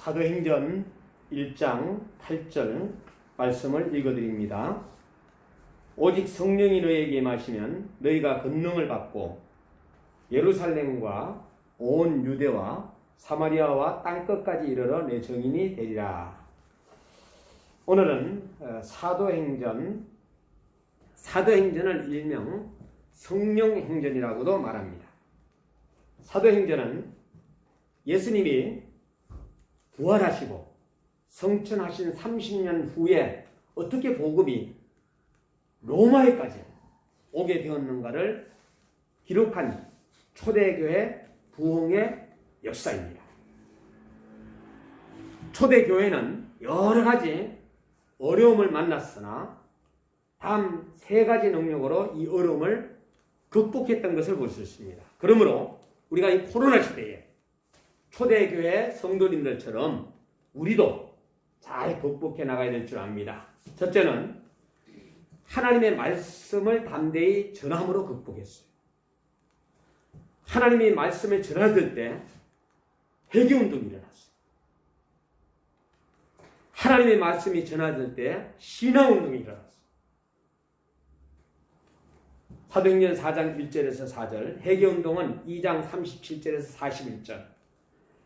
사도행전 1장 8절 말씀을 읽어드립니다. 오직 성령이 너희에게 임하시면 너희가 권능을 받고 예루살렘과 온 유대와 사마리아와 땅끝까지 이르러 내 증인이 되리라. 오늘은 사도행전을 일명 성령행전이라고도 말합니다. 사도행전은 예수님이 부활하시고 성천하신 30년 후에 어떻게 복음이 로마에까지 오게 되었는가를 기록한 초대교회 부흥의 역사입니다. 초대교회는 여러 가지 어려움을 만났으나 다음 세 가지 능력으로 이 어려움을 극복했던 것을 볼 수 있습니다. 그러므로 우리가 이 코로나 시대에 초대교회 성도님들처럼 우리도 잘 극복해 나가야 될 줄 압니다. 첫째는 하나님의 말씀을 담대히 전함으로 극복했어요. 하나님의 말씀을 전하들 때 회개운동이 일어났어요. 하나님의 말씀이 전하될 때 신화운동이 일어났어요. 사도행전 4장 1절에서 4절, 회개운동은 2장 37절에서 41절,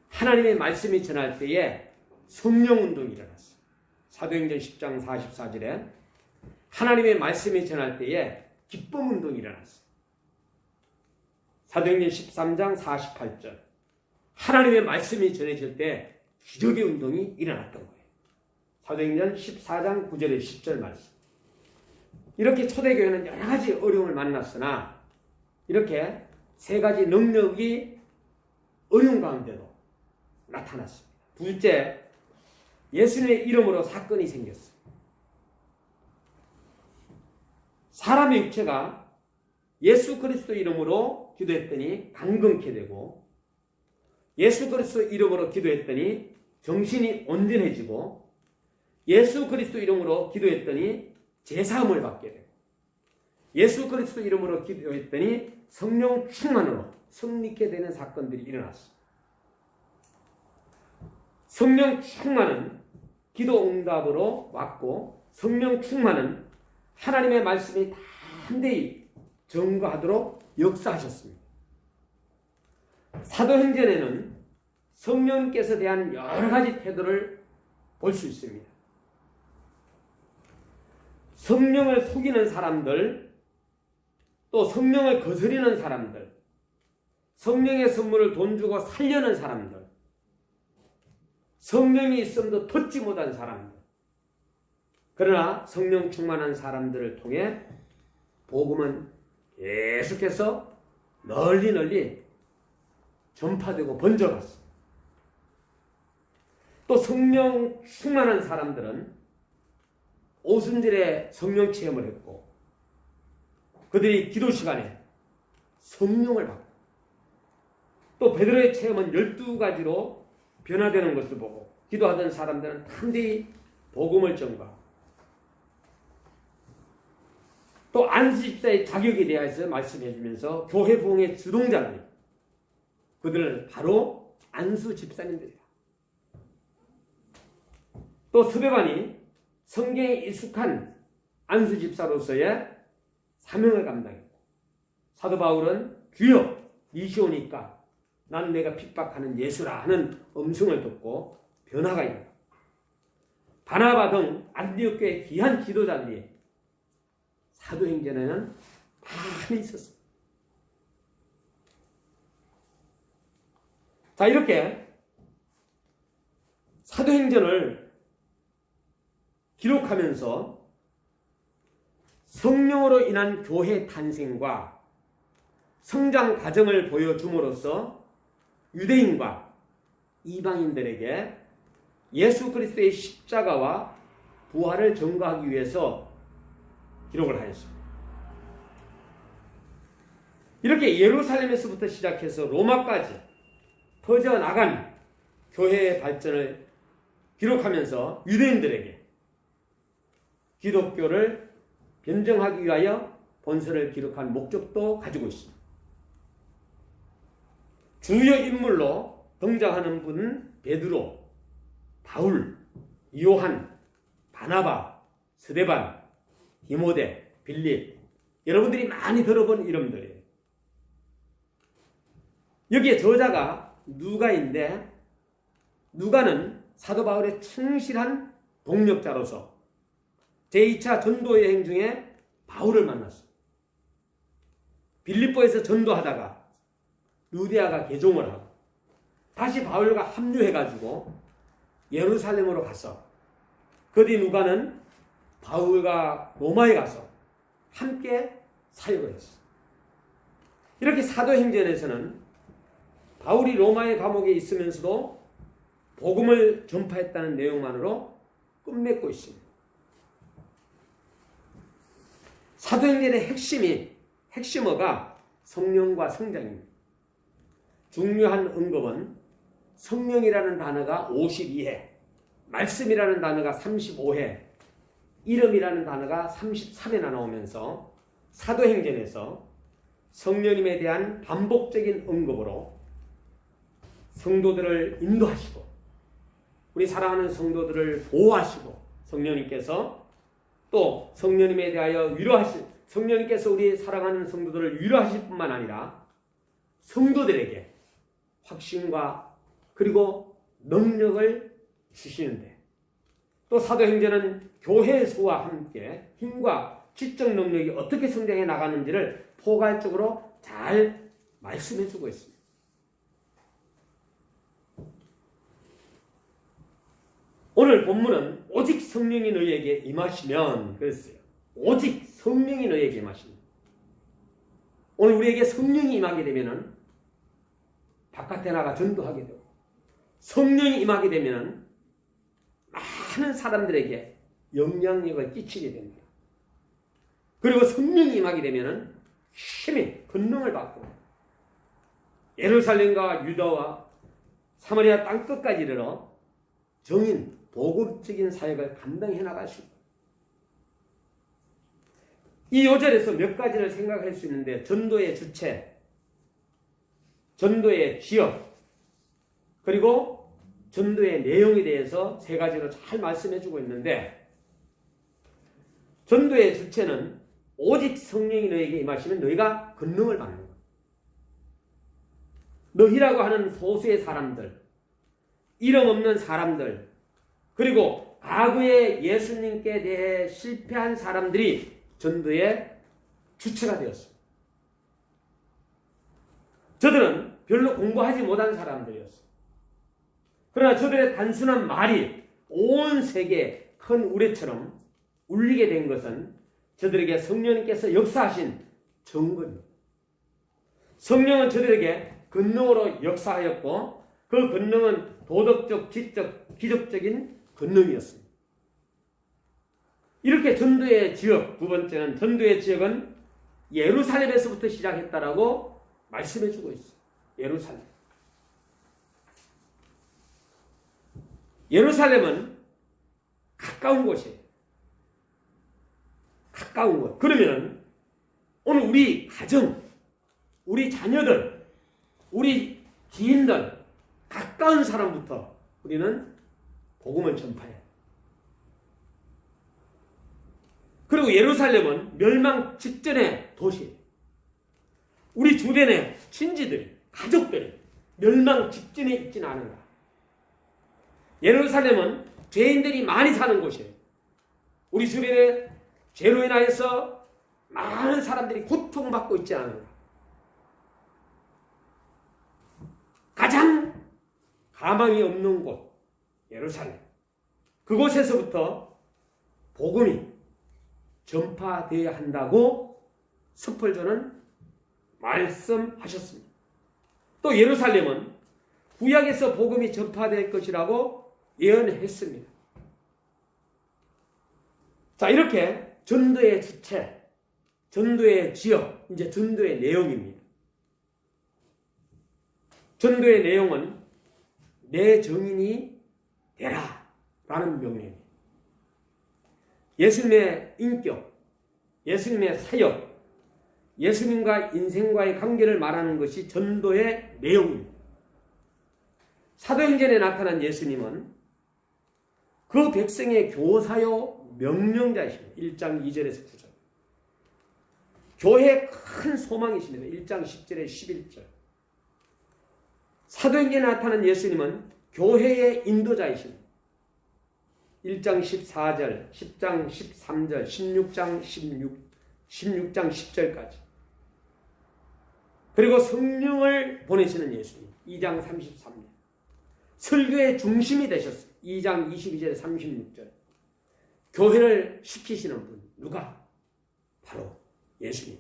하나님의 말씀이 전할 때에 성령운동이 일어났어요. 사도행전 10장 44절에 하나님의 말씀이 전할 때에 기쁨운동이 일어났어요. 사도행전 13장 48절, 하나님의 말씀이 전해질 때 기적의 운동이 일어났던 거예요. 사도행전 14장 9절에 10절 말씀. 이렇게 초대교회는 여러 가지 어려움을 만났으나 이렇게 세 가지 능력이 어려운 가운데도 나타났습니다. 둘째, 예수님의 이름으로 사건이 생겼어요. 사람의 육체가 예수 그리스도 이름으로 기도했더니 강건케 되고, 예수 그리스도 이름으로 기도했더니 정신이 온전해지고, 예수 그리스도 이름으로 기도했더니 제사함을 받게 되고, 예수 그리스도 이름으로 기도했더니 성령 충만으로 승리케 되는 사건들이 일어났습니다. 성령 충만은 기도 응답으로 왔고, 성령 충만은 하나님의 말씀이 담대히 전거하도록 역사하셨습니다. 사도행전에는 성령께서 대한 여러 가지 태도를 볼 수 있습니다. 성령을 속이는 사람들, 또 성령을 거스리는 사람들, 성령의 선물을 돈 주고 살려는 사람들, 성령이 있음도 듣지 못한 사람들, 그러나 성령 충만한 사람들을 통해 복음은 계속해서 널리 전파되고 번져갔습니다. 또 성령 충만한 사람들은 오순절에 성령 체험을 했고, 그들이 기도 시간에 성령을 받고, 또 베드로의 체험은 12가지로 변화되는 것을 보고 기도하던 사람들은 담대히 복음을 전가하고, 또 안수집사의 자격에 대해서 말씀해 주면서 교회 부흥의 주동자들이 그들은 바로 안수집사님들이다. 또 서배반이 성경에 익숙한 안수집사로서의 사명을 감당했고, 사도 바울은 주여 이시오니까 나는 내가 핍박하는 예수라 하는 음성을 듣고 변화가 일어나, 바나바 등 안디옥교의 귀한 지도자들이 사도행전에는 많이 있었습니다. 자, 이렇게 사도행전을 기록하면서 성령으로 인한 교회 탄생과 성장 과정을 보여줌으로써 유대인과 이방인들에게 예수 그리스도의 십자가와 부활을 전가하기 위해서 기록을 하였습니다. 이렇게 예루살렘에서부터 시작해서 로마까지 퍼져나간 교회의 발전을 기록하면서 유대인들에게 기독교를 변정하기 위하여 본서를 기록한 목적도 가지고 있습니다. 주요 인물로 등장하는 분은 베드로, 바울, 요한, 바나바, 스데반, 디모데, 빌립, 여러분들이 많이 들어본 이름들이에요. 여기에 저자가 누가인데, 누가는 사도 바울의 충실한 동력자로서 제2차 전도 여행 중에 바울을 만났어요. 빌립보에서 전도하다가 루디아가 개종을 하고 다시 바울과 합류해가지고 예루살렘으로 가서 그 뒤 누가는 바울과 로마에 가서 함께 사역을 했어요. 이렇게 사도행전에서는 바울이 로마의 감옥에 있으면서도 복음을 전파했다는 내용만으로 끝맺고 있습니다. 사도행전의 핵심어가 성령과 성장입니다. 중요한 언급은 성령이라는 단어가 52회, 말씀이라는 단어가 35회, 이름이라는 단어가 33회나 나오면서 사도행전에서 성령님에 대한 반복적인 언급으로 성도들을 인도하시고 우리 사랑하는 성도들을 보호하시고 성령님께서 또 성령님에 대하여 성령님께서 우리 사랑하는 성도들을 위로하실 뿐만 아니라 성도들에게 확신과 그리고 능력을 주시는데 또 사도행전은 교회 수와 함께 힘과 지적 능력이 어떻게 성장해 나가는지를 포괄적으로 잘 말씀해 주고 있습니다. 오늘 본문은 오직 성령이 너희에게 임하시면 그랬어요. 오직 성령이 너희에게 임하시면. 오늘 우리에게 성령이 임하게 되면은 바깥에 나가 전도하게 되고 성령이 임하게 되면은 많은 사람들에게 영향력을 끼치게 됩니다. 그리고 성령이 임하게 되면은 힘이 권능을 받고 예루살렘과 유다와 사마리아 땅끝까지 이르러 정인 보급적인 사역을 감당해 나갈 수 있다. 이 요절에서 몇 가지를 생각할 수 있는데 전도의 주체, 전도의 지역, 그리고 전도의 내용에 대해서 세 가지로 잘 말씀해 주고 있는데 전도의 주체는 오직 성령이 너에게 임하시면 너희가 권능을 받는 거예요. 너희라고 하는 소수의 사람들, 이름 없는 사람들, 그리고 과거에 예수님께 대해 실패한 사람들이 전도의 주체가 되었습니다. 저들은 별로 공부하지 못한 사람들이었어요. 그러나 저들의 단순한 말이 온 세계에 큰 우레처럼 울리게 된 것은 저들에게 성령님께서 역사하신 증거입니다. 성령은 저들에게 권능으로 역사하였고 그 권능은 도덕적, 지적, 기적적인 권능이었습니다. 이렇게 전도의 지역, 두 번째는 전도의 지역은 예루살렘에서부터 시작했다라고 말씀해 주고 있어요. 예루살렘. 예루살렘은 가까운 곳이에요. 가까운 곳. 그러면 오늘 우리 가정, 우리 자녀들, 우리 지인들, 가까운 사람부터 우리는 복음을 전파해요. 그리고 예루살렘은 멸망 직전의 도시예요. 우리 주변의 친지들이, 가족들이 멸망 직전에 있지는 않은가. 예루살렘은 죄인들이 많이 사는 곳이에요. 우리 주변에 죄로 인하여서 많은 사람들이 고통받고 있지 않은가. 가장 가망이 없는 곳, 예루살렘. 그곳에서부터 복음이 전파되어야 한다고 스펄전은 말씀하셨습니다. 또 예루살렘은 구약에서 복음이 전파될 것이라고 예언했습니다. 자, 이렇게 전도의 주체, 전도의 지역, 이제 전도의 내용입니다. 전도의 내용은 내 정인이 되라 라는 명령입니다. 예수님의 인격, 예수님의 사역, 예수님과 인생과의 관계를 말하는 것이 전도의 내용입니다. 사도행전에 나타난 예수님은 그 백성의 교사요 명령자이십니다. 1장 2절에서 9절. 교회의 큰 소망이십니다. 1장 10절에 11절. 사도행전에 나타난 예수님은 교회의 인도자이십니다. 1장 14절, 10장 13절, 16장 10절까지. 그리고 성령을 보내시는 예수님. 2장 33절. 설교의 중심이 되셨어요. 2장 22절에 36절. 교회를 시키시는 분 누가? 바로 예수님.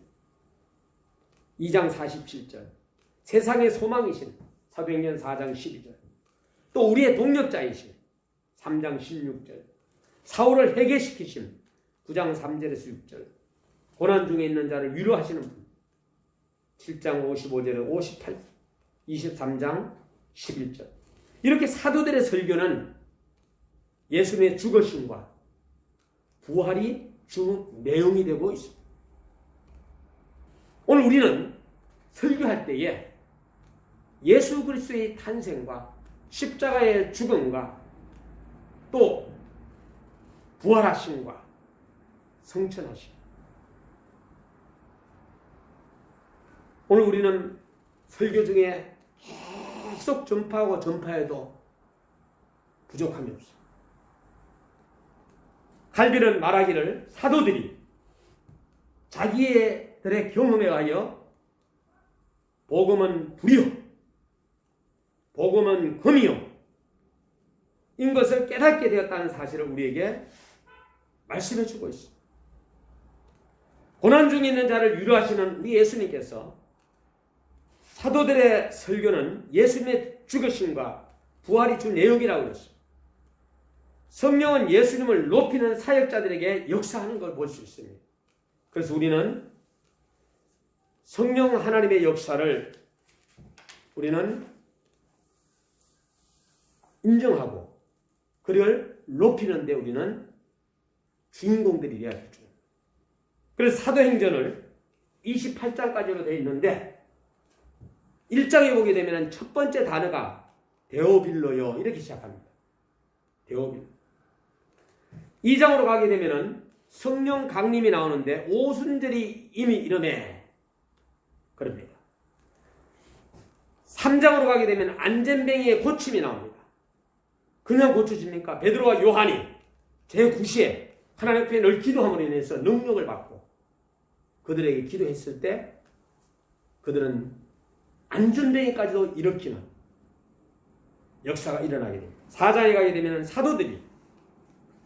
2장 47절. 세상의 소망이신 사도행전 4장 12절. 또 우리의 동력자이신 3장 16절. 사울을 회개시키신 9장 3절에서 6절. 고난 중에 있는 자를 위로하시는 분 7장 55절에 58, 23장 11절. 이렇게 사도들의 설교는 예수님의 죽으심과 부활이 주 내용이 되고 있습니다. 오늘 우리는 설교할 때에 예수 그리스도의 탄생과 십자가의 죽음과 또 부활하심과 성천하심. 오늘 우리는 설교 중에 계속 전파하고 전파해도 부족함이 없어요. 갈비는 말하기를 사도들이 자기들의 경험에 의하여 복음은 불이요 복음은 금이요 인 것을 깨닫게 되었다는 사실을 우리에게 말씀해 주고 있습니다. 고난 중에 있는 자를 위로하시는 우리 예수님께서 사도들의 설교는 예수님의 죽으심과 부활이 주 내용이라고 그랬습니다. 성령은 예수님을 높이는 사역자들에게 역사하는 걸 볼 수 있습니다. 그래서 우리는 성령 하나님의 역사를 우리는 인정하고 그를 높이는 데 우리는 주인공들이 되어야 되죠. 그래서 사도행전을 28장까지로 되어 있는데 1장에 보게 되면 첫 번째 단어가 데오빌로요 이렇게 시작합니다. 데오빌로. 2장으로 가게 되면 성령 강림이 나오는데 오순절이 이미 이름에 그럽니다. 3장으로 가게 되면 안전뱅이의 고침이 나옵니다. 그냥 고쳐집니까? 베드로와 요한이 제9시에 하나님 앞에 늘 기도함으로 인해서 능력을 받고 그들에게 기도했을 때 그들은 안전뱅이까지도 일으키는 역사가 일어나게 됩니다. 4장에 가게 되면 사도들이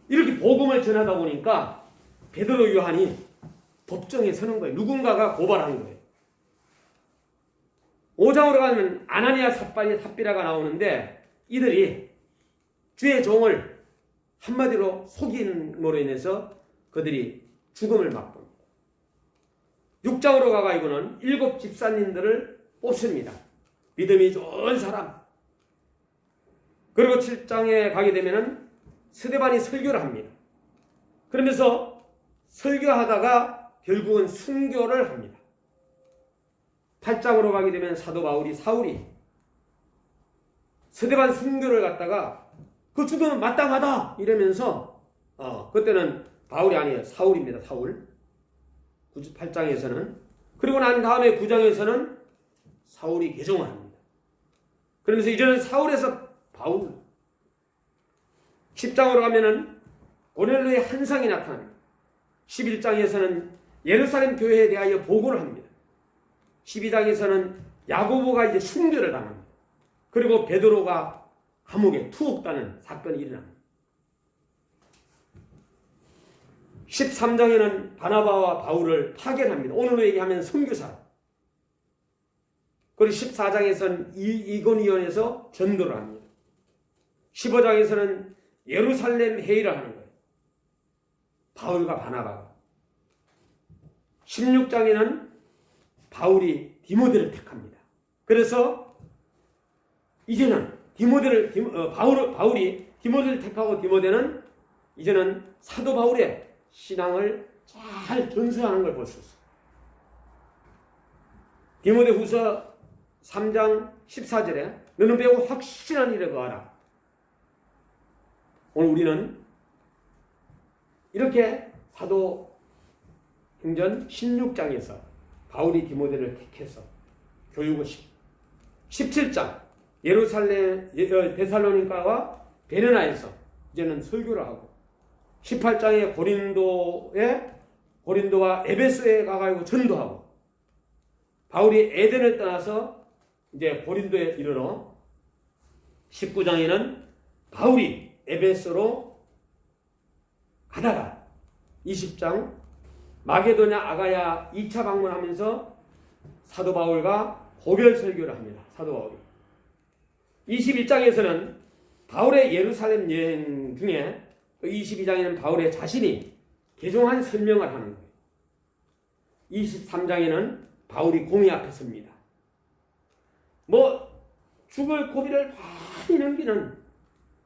이렇게 복음을 전하다 보니까 베드로 요한이 법정에 서는 거예요. 누군가가 고발하는 거예요. 5장으로 가면 아나니아 삽비라가 나오는데 이들이 주의 종을 한마디로 속임으로 인해서 그들이 죽음을 맛봅니다. 6장으로 가가지고는 7 집사님들을 뽑습니다. 믿음이 좋은 사람. 그리고 7장에 가게 되면은 스데반이 설교를 합니다. 그러면서 설교하다가 결국은 순교를 합니다. 8장으로 가게 되면 사도 사울이 스데반 순교를 갖다가 그 죽음은 마땅하다 이러면서 그때는 바울이 아니에요. 사울입니다. 사울. 8장에서는 그리고 난 다음에 9장에서는 사울이 개종을 합니다. 그러면서 이제는 사울에서 바울. 10장으로 가면은 고넬로의 환상이 나타납니다. 11장에서는 예루살렘 교회에 대하여 보고를 합니다. 12장에서는 야고보가 이제 순교를 당합니다. 그리고 베드로가 감옥에 투옥되는 사건이 일어납니다. 13장에는 바나바와 바울을 파견합니다. 오늘로 얘기하면 선교사. 그리고 14장에서는 이고니온에서 전도를 합니다. 15장에서는 예루살렘 회의를 하는 거예요. 바울과 바나바가. 16장에는 바울이 디모데를 택합니다. 그래서 이제는 바울이 디모데를 택하고 디모데는 이제는 사도 바울의 신앙을 잘 전수하는 걸 볼 수 있어요. 디모데 후서 3장 14절에 너는 매우 확실한 일에 거하라. 오늘 우리는 이렇게 사도행전 16장에서 바울이 디모데를 택해서 교육을 시키고 17장 예루살렘 데살로니가와 베르나에서 이제는 설교를 하고 18장에 고린도와 에베소에 가가지고 전도하고 바울이 에덴을 떠나서 이제 고린도에 이르러 19장에는 바울이 에베소로 가다가 20장 마게도냐 아가야 2차 방문하면서 사도 바울과 고별 설교를 합니다. 사도 바울이. 21장에서는 바울의 예루살렘 여행 중에 22장에는 바울의 자신이 개종한 설명을 하는 거예요. 23장에는 바울이 공의 앞에 섭니다. 죽을 고비를 많이 넘기는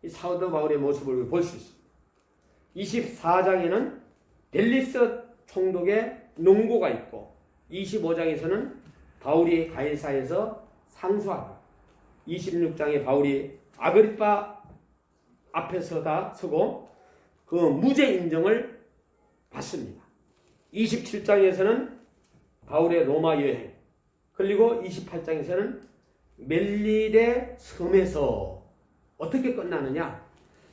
이 사도 바울의 모습을 볼 수 있습니다. 24장에는 델리스 총독의 농고가 있고 25장에서는 바울이 가이사에서 상소하고 26장에 바울이 아그리파 앞에서 다 서고 그 무죄 인정을 받습니다. 27장에서는 바울의 로마 여행, 그리고 28장에서는 멜리데 섬에서 어떻게 끝나느냐?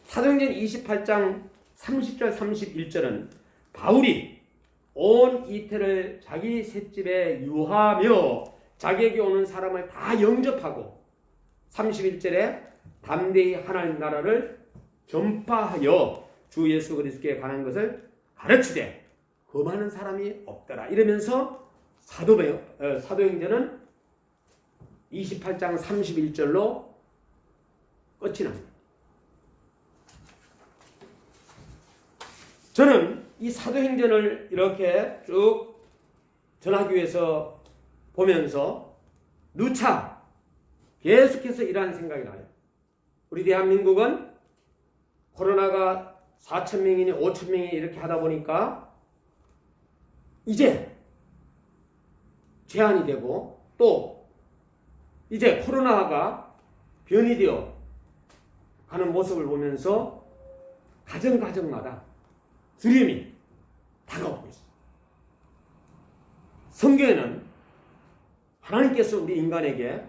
사도행전 28장 30절 31절은 바울이 온 이태를 자기 셋집에 유하며 자기에게 오는 사람을 다 영접하고 31절에 담대히 하나님 나라를 전파하여 주 예수 그리스도께 관한 것을 가르치되 금하는 사람이 없더라. 이러면서 사도행전은 28장 31절로 끝이 납니다. 저는 이 사도행전을 이렇게 쭉 전하기 위해서 보면서 누차 계속해서 이러한 생각이 나요. 우리 대한민국은 코로나가 4,000명이니 5,000명이 이렇게 하다 보니까 이제 제한이 되고 또 이제 코로나가 변이되어 가는 모습을 보면서 가정마다 두려움이 다가오고 있습니다. 성경에는 하나님께서 우리 인간에게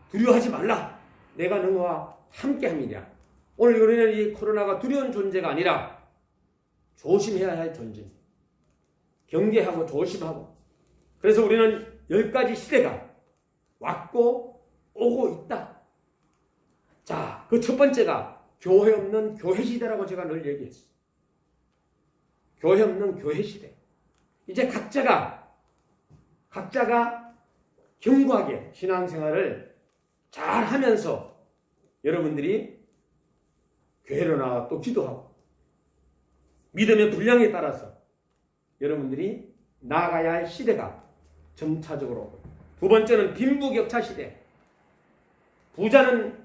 두려워하지 말라. 내가 너와 함께함이랴. 오늘 우리는 이 코로나가 두려운 존재가 아니라 조심해야 할 존재입니다. 경계하고 조심하고. 그래서 우리는 10가지 시대가 왔고 오고 있다. 자, 그 첫 번째가 교회 없는 교회 시대라고 제가 늘 얘기했어요. 교회 없는 교회 시대. 이제 각자가 견고하게 신앙생활을 잘 하면서 여러분들이 교회로 나와 또 기도하고 믿음의 분량에 따라서 여러분들이 나아가야 할 시대가 점차적으로 오고 있습니다. 두 번째는 빈부격차 시대. 부자는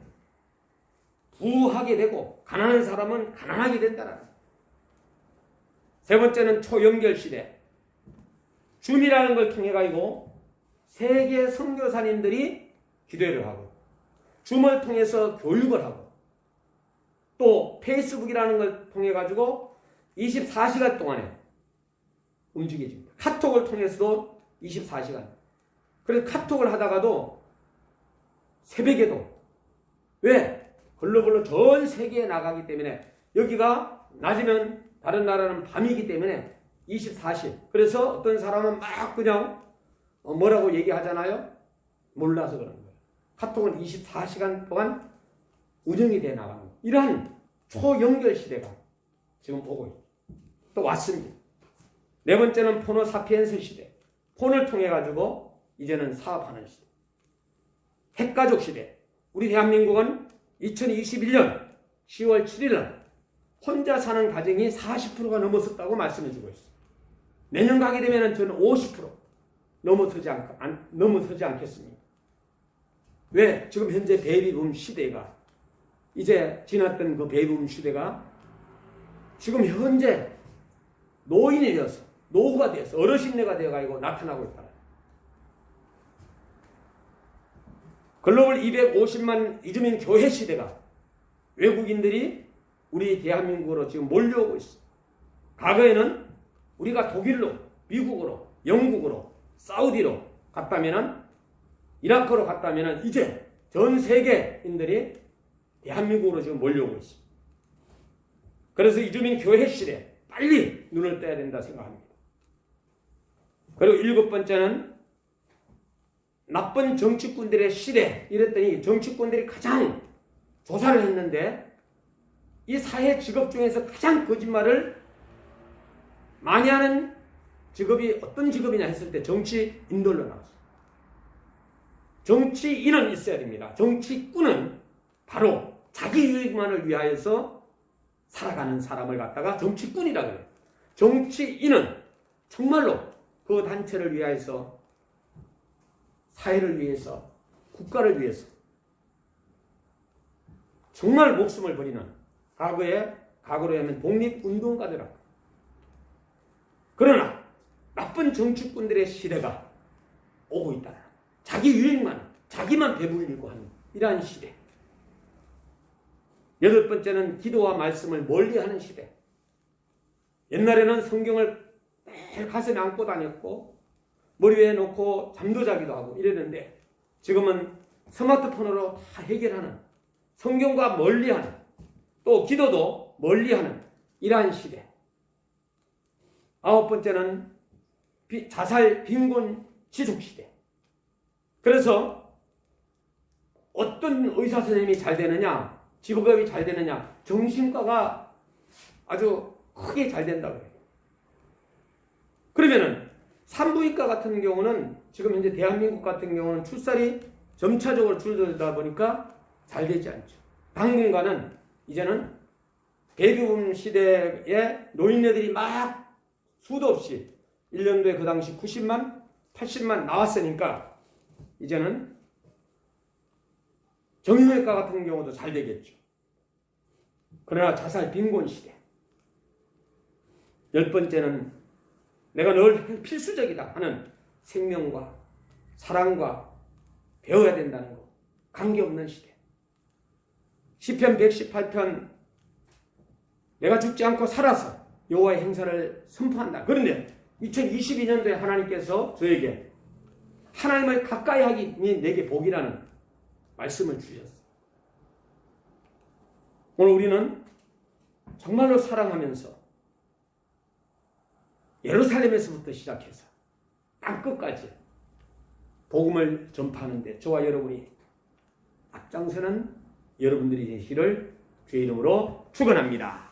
부하게 되고 가난한 사람은 가난하게 된다는. 세 번째는 초연결 시대. 줌이라는 걸 통해 가지고 세계 선교사님들이 기도를 하고 줌을 통해서 교육을 하고 또 페이스북이라는 걸 통해 가지고 24시간 동안에 움직여집니다. 카톡을 통해서도 24시간. 그래서 카톡을 하다가도 새벽에도 왜? 글로벌로 전 세계에 나가기 때문에 여기가 낮이면 다른 나라는 밤이기 때문에 24시. 그래서 어떤 사람은 막 그냥 뭐라고 얘기하잖아요? 몰라서 그런 거예요. 카톡은 24시간 동안 운영이 돼 나가는 거예요. 이러한 초연결 시대가 지금 오고 있고 또 왔습니다. 네 번째는 포노 사피엔스 시대. 폰을 통해 가지고 이제는 사업하는 시대. 핵가족 시대. 우리 대한민국은 2021년 10월 7일 날 혼자 사는 가정이 40%가 넘어섰다고 말씀해 주고 있어요. 내년 가게 되면 저는 50% 넘어서지 않겠습니까? 왜? 지금 현재 베이비붐 시대가 이제 지났던 그 베이비붐 시대가 지금 현재 노인이 되어서 노후가 되어서 어르신네가 되어가지고 나타나고 있다. 글로벌 250만 이주민 교회 시대가 외국인들이 우리 대한민국으로 지금 몰려오고 있습니다. 과거에는 우리가 독일로, 미국으로, 영국으로, 사우디로 갔다면은, 이라크로 갔다면은 이제 전 세계인들이 대한민국으로 지금 몰려오고 있습니다. 그래서 이주민 교회 시대 빨리 눈을 떼야 된다 생각합니다. 그리고 7번째는 나쁜 정치꾼들의 시대. 이랬더니 정치꾼들이 가장 조사를 했는데 이 사회 직업 중에서 가장 거짓말을 많이 하는 직업이 어떤 직업이냐 했을 때 정치인들로 나왔어요. 정치인은 있어야 됩니다. 정치꾼은 바로 자기 유익만을 위하여서 살아가는 사람을 갖다가 정치꾼이라 그래요. 정치인은 정말로 그 단체를 위하여서, 사회를 위해서, 국가를 위해서 정말 목숨을 버리는, 과거로 하면 독립운동가들하고. 그러나 나쁜 정치꾼들의 시대가 오고 있다. 자기 유익만, 자기만 배불리고 하는 이러한 시대. 8번째는 기도와 말씀을 멀리하는 시대. 옛날에는 성경을 매일 가슴에 안고 다녔고 머리 위에 놓고 잠도 자기도 하고 이랬는데 지금은 스마트폰으로 다 해결하는, 성경과 멀리하는, 또 기도도 멀리하는 이러한 시대. 9번째는 자살, 빈곤, 지속 시대. 그래서 어떤 의사 선생님이 잘 되느냐, 직업이 잘 되느냐, 정신과가 아주 크게 잘 된다고 해요. 그러면은 산부인과 같은 경우는 지금 현재 대한민국 같은 경우는 출산이 점차적으로 줄어들다 보니까 잘 되지 않죠. 당분간은 이제는 베이비붐 시대에 노인네들이 막 수도 없이 1년도에 그 당시 90만, 80만 나왔으니까 이제는 정형외과 같은 경우도 잘 되겠죠. 그러나 자살 빈곤 시대. 10번째는 내가 늘 필수적이다 하는 생명과 사랑과 배워야 된다는 것. 관계없는 시대. 시편 118편 내가 죽지 않고 살아서 여호와의 행사를 선포한다. 그런데 2022년도에 하나님께서 저에게 하나님을 가까이 하기 내게 복이라는 말씀을 주셨어요. 오늘 우리는 정말로 사랑하면서 예루살렘에서부터 시작해서 땅끝까지 복음을 전파하는데 저와 여러분이 앞장서는 여러분들이 되시기를 주의 이름으로 축원합니다.